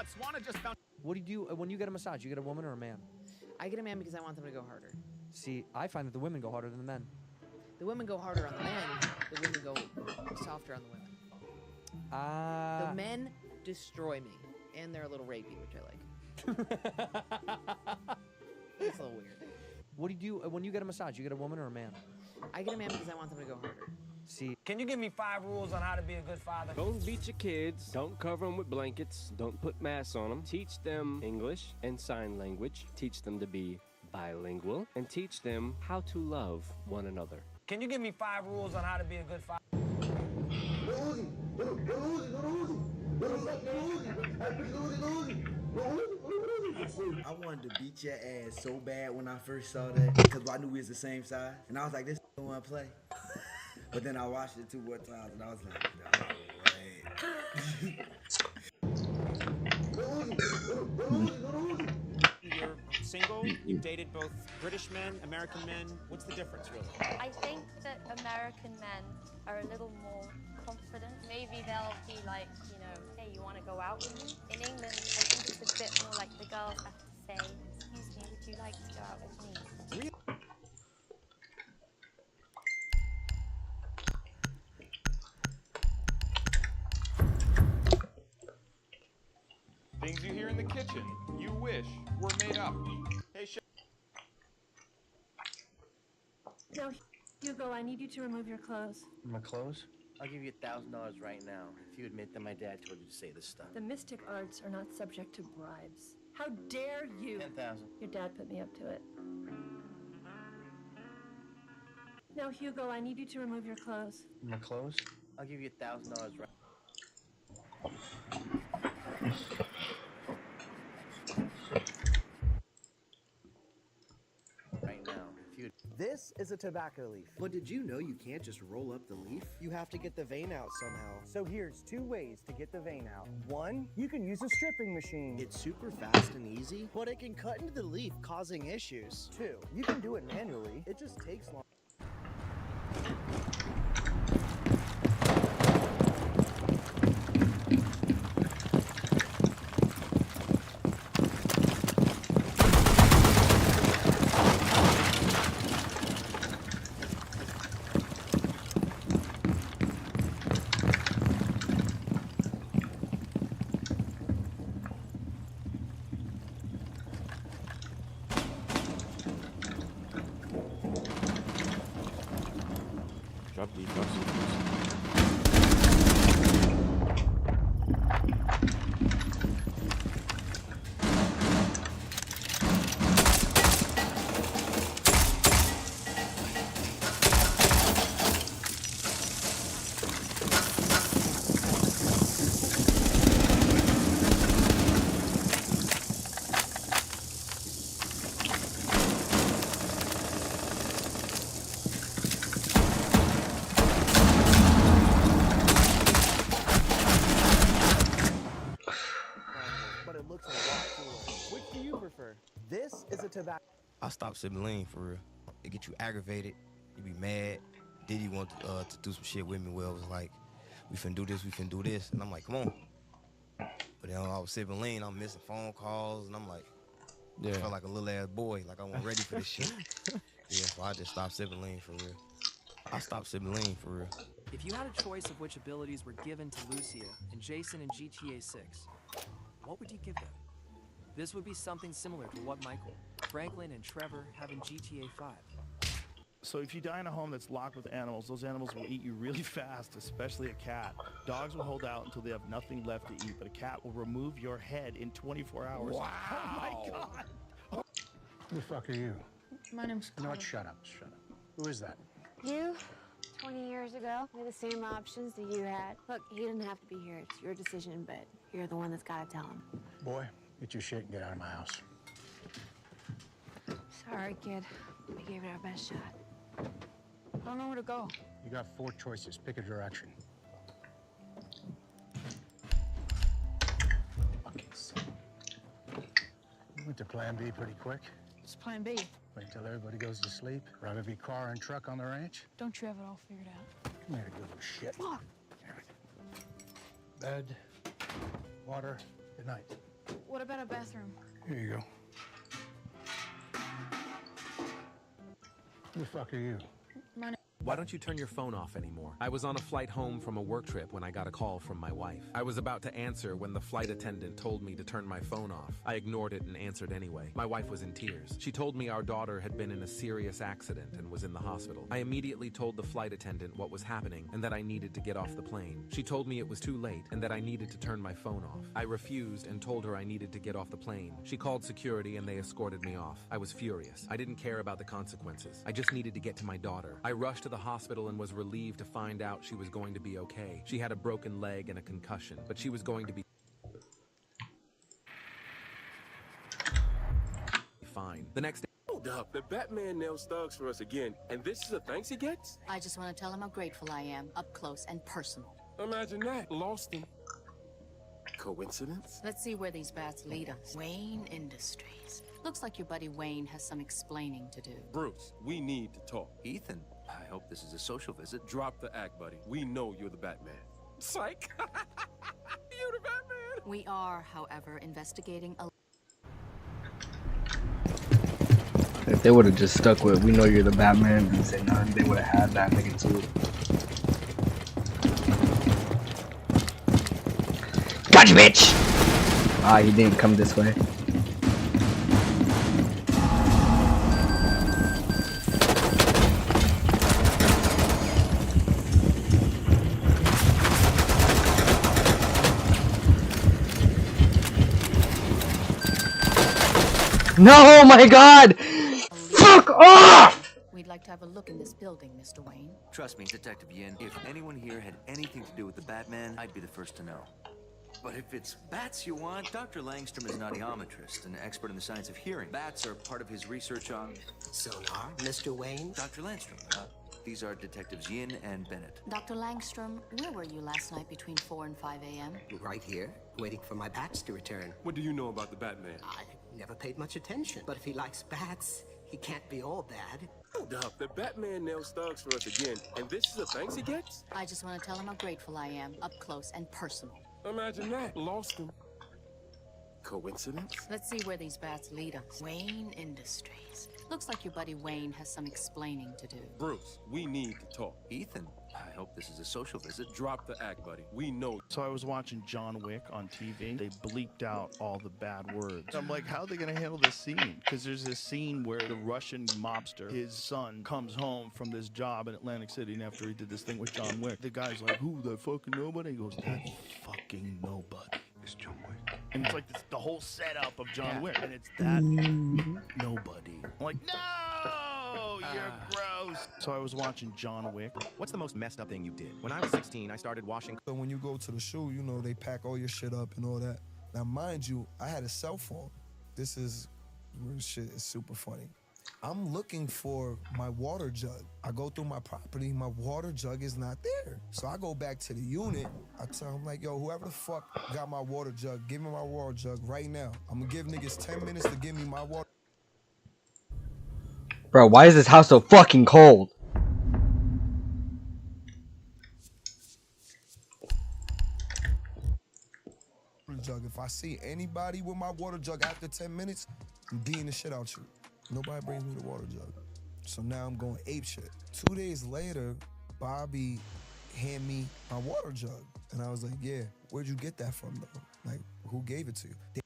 Swana just found. What do you do when you get a massage? You get a woman or a man? I get a man because I want them to go harder. See, I find that the women go harder than the men. The women go harder on the men. The women go softer on the women. The men destroy me, and they're a little rapey, which I like. It's a little weird. What do you do when you get a massage? You get a woman or a man? I get a man because I want them to go harder. See, Can you give me 5 rules on how to be a good father? Don't beat your kids. Don't cover them with blankets. Don't put masks on them. Teach them English and sign language. Teach them to be bilingual. And teach them how to love one another. Can you give me 5 rules on how to be a good father? I wanted to beat your ass so bad when I first saw that because I knew we was the same size, and I was like, "This don't want to play." But then I watched it 2 more times, and I was like, "No way." You're single. You've dated both British men, American men. What's the difference, really? I think that American men are a little more confident. Maybe they'll be like, you know, hey, you want to go out with me? In England, I think it's a bit more like the girls have to say, excuse me, would you like to go out with me? Things you hear in the kitchen, you wish were made up. Hey, Now, Hugo, I need you to remove your clothes. My clothes? I'll give you $1,000 right now if you admit that my dad told you to say this stuff. The mystic arts are not subject to bribes. How dare you? 10,000. Your dad put me up to it. Now, Hugo, I need you to remove your clothes. My clothes? I'll give you $1,000 right. Right now, if you. This is a tobacco leaf. But did you know you can't just roll up the leaf? You have to get the vein out somehow. So here's 2 ways to get the vein out. 1, you can use a stripping machine. It's super fast and easy. But it can cut into the leaf, causing issues. 2, you can do it manually. It just takes long. Drop these buses. But it looks a lot cooler. Which do you prefer? This is a tobacco. I stopped sipping lean for real. It get you aggravated. You be mad. Diddy want to do some shit with me where it was like, we finna do this, we finna do this. And I'm like, come on. But then I was sipping lean, I'm missing phone calls, and I'm like, I felt like a little ass boy, like I wasn't ready for this shit. Yeah, so I just stopped sipping lean for real. I stopped sipping lean for real. If you had a choice of which abilities were given to Lucia and Jason in GTA 6, what would you give them? This would be something similar to what Michael, Franklin, and Trevor have in GTA 5. So if you die in a home that's locked with animals, those animals will eat you really fast, especially a cat. Dogs will hold out until they have nothing left to eat, but a cat will remove your head in 24 hours. Wow. Oh my God! Who the fuck are you? My name's You know what? Shut up. Shut up. Who is that? You, 20 years ago, had the same options that you had. Look, he didn't have to be here. It's your decision, but you're the one that's got to tell him. Boy, get your shit and get out of my house. Sorry, kid. We gave it our best shot. I don't know where to go. You got 4 choices. Pick a direction. Fucking son. You went to plan B pretty quick. It's plan B. Wait until everybody goes to sleep. Grab every car and truck on the ranch. Don't you have it all figured out? Come here, good little shit. Fuck. Bed, water, good night. What about a bathroom? Here you go. Who the fuck are you? Why don't you turn your phone off anymore? I was on a flight home from a work trip when I got a call from my wife. I was about to answer when the flight attendant told me to turn my phone off. I ignored it and answered anyway. My wife was in tears. She told me our daughter had been in a serious accident and was in the hospital. I immediately told the flight attendant what was happening and that I needed to get off the plane. She told me it was too late and that I needed to turn my phone off. I refused and told her I needed to get off the plane. She called security and they escorted me off. I was furious. I didn't care about the consequences. I just needed to get to my daughter. I rushed to the hospital and was relieved to find out she was going to be okay. She had a broken leg and a concussion, but she was going to be fine. The next day. Hold up, the Batman nails thugs for us again, and this is the thanks he gets? I just want to tell him how grateful I am, up close and personal. Imagine that, lost him. Coincidence? Let's see where these bats lead us. Wayne Industries. Looks like your buddy Wayne has some explaining to do. Bruce, we need to talk. Ethan, I hope this is a social visit. Drop the act, buddy. We know you're the Batman. Psych! You're the Batman! We are, however, investigating a... If they would have just stuck with, we know you're the Batman, and say none, they would have had that nigga too. Gotcha, bitch! Ah, he didn't come this way. No, my God! Fuck off! We'd like to have a look in this building, Mr. Wayne. Trust me, Detective Yin, if anyone here had anything to do with the Batman, I'd be the first to know. But if it's bats you want, Dr. Langstrom is an audiometrist, an expert in the science of hearing. Bats are part of his research on... Sonar, Mr. Wayne? Dr. Langstrom. These are Detectives Yin and Bennett. Dr. Langstrom, where were you last night between 4 and 5 a.m.? Right here, waiting for my bats to return. What do you know about the Batman? I never paid much attention, but if he likes bats, he can't be all bad. Hold up, the Batman nails thugs for us again, and this is the thanks he gets? I just want to tell him how grateful I am, up close and personal. Imagine that, lost him. Coincidence? Let's see where these bats lead us. Wayne Industries. Looks like your buddy Wayne has some explaining to do. Bruce, we need to talk. Ethan, I hope this is a social visit. Drop the act, buddy. We know. So I was watching John Wick on TV. They bleeped out all the bad words. I'm like, how are they going to handle this scene? Because there's this scene where the Russian mobster, his son, comes home from this job in Atlantic City, and after he did this thing with John Wick, the guy's like, who, that fucking nobody? He goes, that fucking nobody. It's John Wick. And it's like this, the whole setup of John Wick, and it's that nobody. I'm like, no, you're gross. So I was watching John Wick. What's the most messed up thing you did? When I was 16, I started washing. So when you go to the shoe, you know, they pack all your shit up and all that. Now, mind you, I had a cell phone. This is where shit is super funny. I'm looking for my water jug. I go through my property, my water jug is not there. So I go back to the unit. I tell them like, yo, whoever the fuck got my water jug, give me my water jug right now. I'm gonna give niggas 10 minutes to give me my water. Bro, why is this house so fucking cold? Jug. If I see anybody with my water jug after 10 minutes, I'm beating the shit out you. Nobody brings me the water jug. So now I'm going ape shit. 2 days later, Bobby handed me my water jug. And I was like, yeah, where'd you get that from though? Like, who gave it to you?